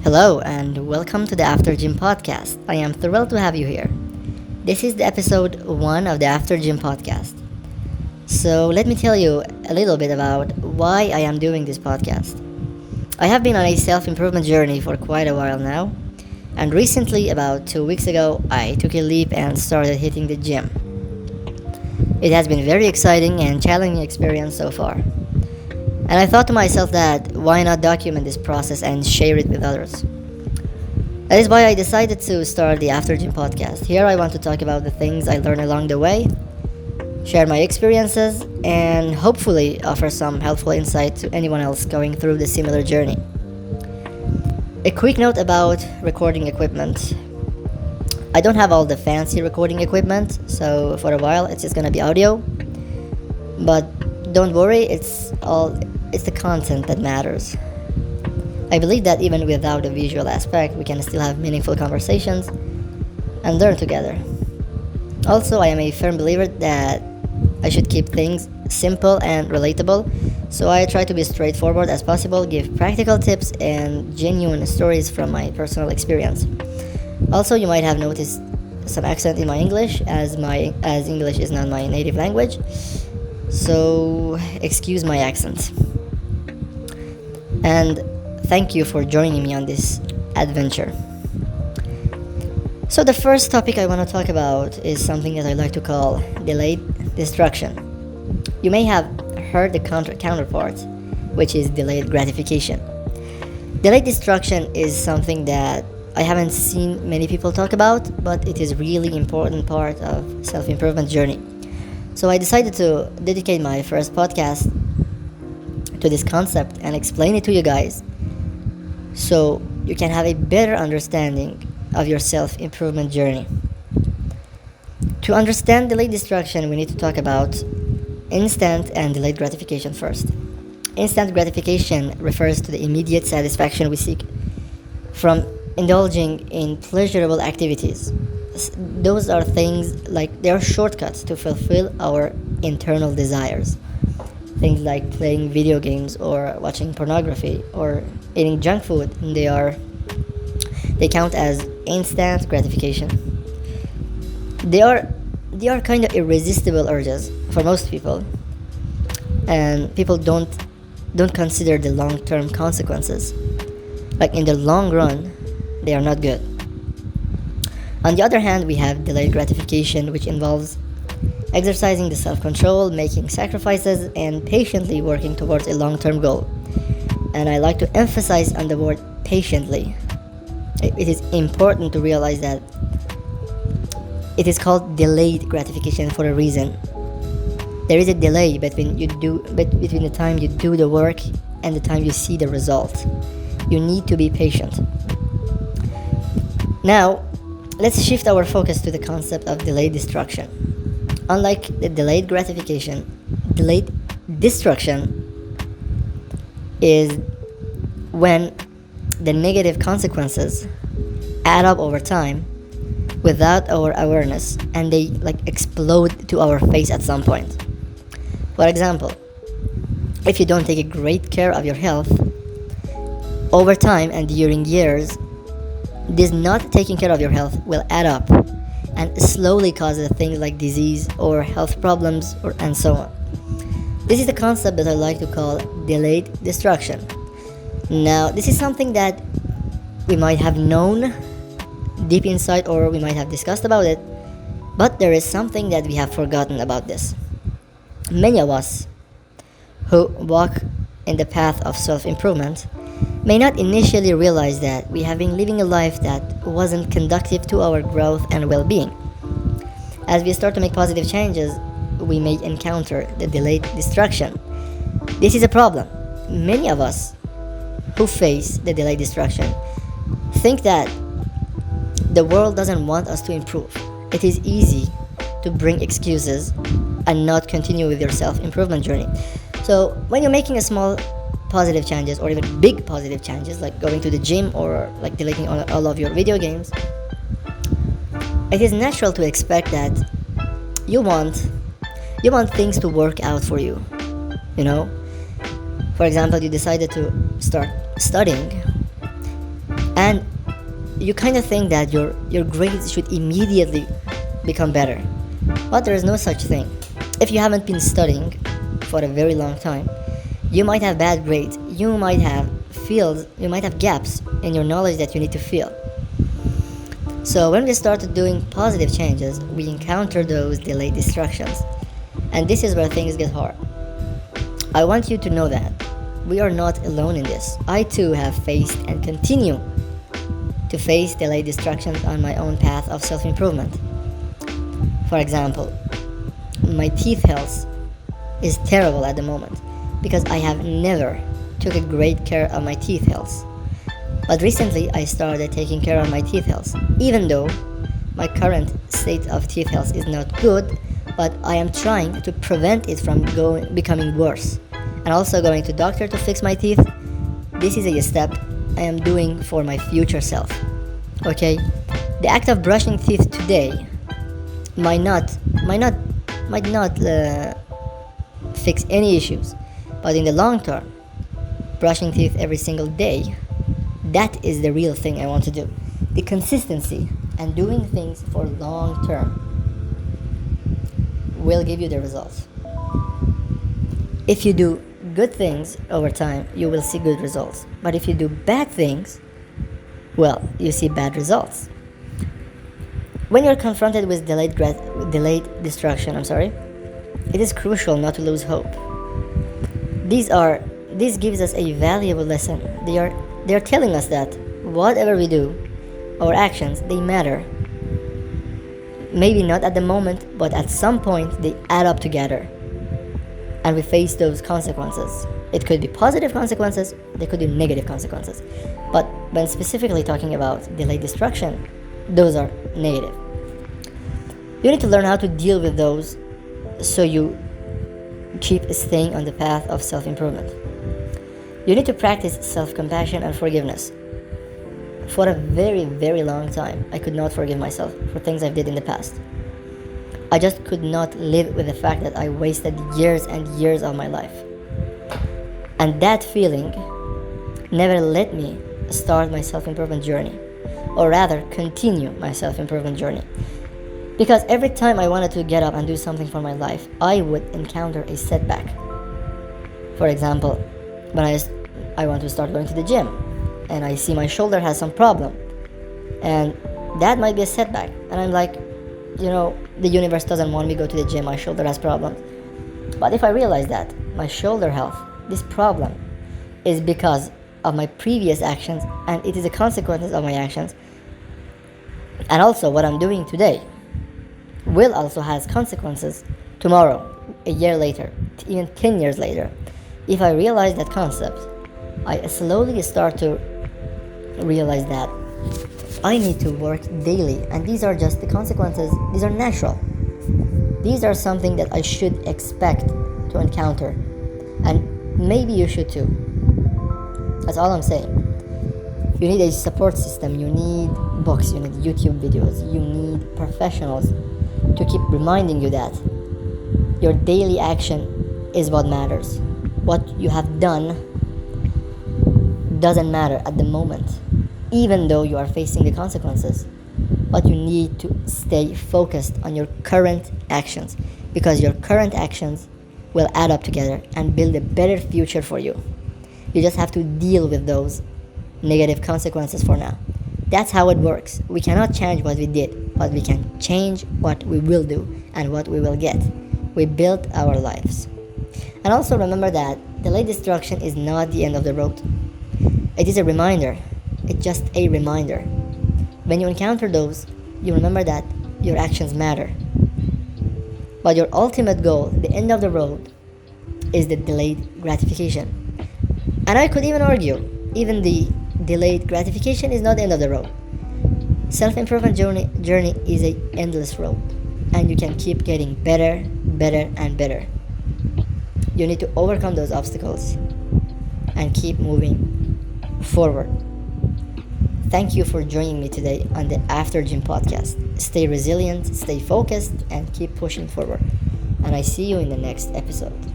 Hello, and welcome to the After Gym podcast. I am thrilled to have you here. This is the episode 1 of the After Gym podcast. So, let me tell you a little bit about why I am doing this podcast. I have been on a self improvement journey for quite a while now, and recently, about 2 weeks ago, I took a leap and started hitting the gym. It has been very exciting and challenging experience so far. And I thought to myself that why not document this process and share it with others? That is why I decided to start the After Gym podcast. Here I want to talk about the things I learned along the way, share my experiences, and hopefully offer some helpful insight to anyone else going through the similar journey. A quick note about recording equipment. I don't have all the fancy recording equipment, so for a while it's just gonna be audio. But don't worry, it's the content that matters. I believe that even without the visual aspect, we can still have meaningful conversations and learn together. Also, I am a firm believer that I should keep things simple and relatable, so I try to be straightforward as possible, give practical tips and genuine stories from my personal experience. Also, you might have noticed some accent in my English as English is not my native language. So, excuse my accent. And thank you for joining me on this adventure. So, the first topic I want to talk about is something that I like to call delayed destruction. You may have heard the counterpart, which is delayed gratification. Delayed destruction is something that I haven't seen many people talk about, but it is really important part of self-improvement journey. So I decided to dedicate my first podcast to this concept and explain it to you guys so you can have a better understanding of your self-improvement journey. To understand delayed destruction, we need to talk about instant and delayed gratification first. Instant gratification refers to the immediate satisfaction we seek from indulging in pleasurable activities. Those are things like they are shortcuts to fulfill our internal desires. Things like playing video games or watching pornography or eating junk food, they count as instant gratification. They are kind of irresistible urges for most people, and people don't consider the long-term consequences. Like in the long run, they are not good. On the other hand, we have delayed gratification, which involves exercising the self-control, making sacrifices, and patiently working towards a long-term goal. And I like to emphasize on the word patiently. It is important to realize that it is called delayed gratification for a reason. There is a delay between the time you do the work and the time you see the result. You need to be patient. Now, let's shift our focus to the concept of delayed destruction. Unlike the delayed gratification, delayed destruction is when the negative consequences add up over time without our awareness and they explode to our face at some point. For example, if you don't take great care of your health, over time and during years, this not taking care of your health will add up and slowly causes things like disease or health problems and so on. This is the concept that I like to call delayed destruction. Now, this is something that we might have known deep inside or we might have discussed about it, but there is something that we have forgotten about this. Many of us who walk in the path of self-improvement may not initially realize that we have been living a life that wasn't conducive to our growth and well-being. As we start to make positive changes, we may encounter the delayed destruction. This is a problem. Many of us who face the delayed destruction think that the world doesn't want us to improve. It is easy to bring excuses and not continue with your self-improvement journey. So when you're making a small positive changes or even big positive changes like going to the gym or like deleting all of your video games, it is natural to expect that you want things to work out for you. For example, you decided to start studying And you kind of think that your grades should immediately become better, but there is no such thing. If you haven't been studying for a very long time, you might have bad grades, you might have gaps in your knowledge that you need to fill. So when we started doing positive changes, we encounter those delayed distractions, and this is where things get hard. I want you to know that we are not alone in this. I too have faced and continue to face delayed distractions on my own path of self-improvement. For example, my teeth health is terrible at the moment because I have never took a great care of my teeth health. But recently I started taking care of my teeth health, even though my current state of teeth health is not good, but I am trying to prevent it from becoming worse. And also going to doctor to fix my teeth. This is a step I am doing for my future self. Okay? The act of brushing teeth today might not fix any issues, but in the long term, brushing teeth every single day, that is the real thing I want to do. The consistency and doing things for long term will give you the results. If you do good things over time, you will see good results. But if you do bad things, well, you see bad results. When you're confronted with delayed distraction, it is crucial not to lose hope. This gives us a valuable lesson. They are telling us that whatever we do, our actions, they matter. Maybe not at the moment, but at some point they add up together. And we face those consequences. It could be positive consequences, they could be negative consequences. But when specifically talking about delayed distraction, those are negative. You need to learn how to deal with those so you keep staying on the path of self-improvement. You need to practice self-compassion and forgiveness. For a very, very long time, I could not forgive myself for things I did in the past. I just could not live with the fact that I wasted years and years of my life. And that feeling never let me start my self-improvement journey, or rather continue my self-improvement journey. Because every time I wanted to get up and do something for my life, I would encounter a setback. For example, when I want to start going to the gym, and I see my shoulder has some problem, and that might be a setback, and I'm like, the universe doesn't want me to go to the gym, my shoulder has problems. But if I realize that my shoulder health, this problem, is because of my previous actions, and it is a consequence of my actions, and also what I'm doing today will also has consequences tomorrow, a year later, even 10 years later. If I realize that concept, I slowly start to realize that I need to work daily, and these are just the consequences. These are natural. These are something that I should expect to encounter, and maybe you should too. That's all I'm saying. You need a support system, you need books, you need YouTube videos, you need professionals to keep reminding you that your daily action is what matters. What you have done doesn't matter at the moment, even though you are facing the consequences. But you need to stay focused on your current actions, because your current actions will add up together and build a better future for you. You just have to deal with those negative consequences for now. That's how it works. We cannot change what we did, but we can change what we will do and what we will get. We built our lives. And also remember that delayed destruction is not the end of the road. It is a reminder. It's just a reminder. When you encounter those, you remember that your actions matter. But your ultimate goal, the end of the road, is the delayed gratification. And I could even argue, even the delayed gratification is not the end of the road. Self-improvement journey is an endless road, and you can keep getting better, and better. You need to overcome those obstacles and keep moving forward. Thank you for joining me today on the After Gym podcast. Stay resilient, stay focused, and keep pushing forward. And I see you in the next episode.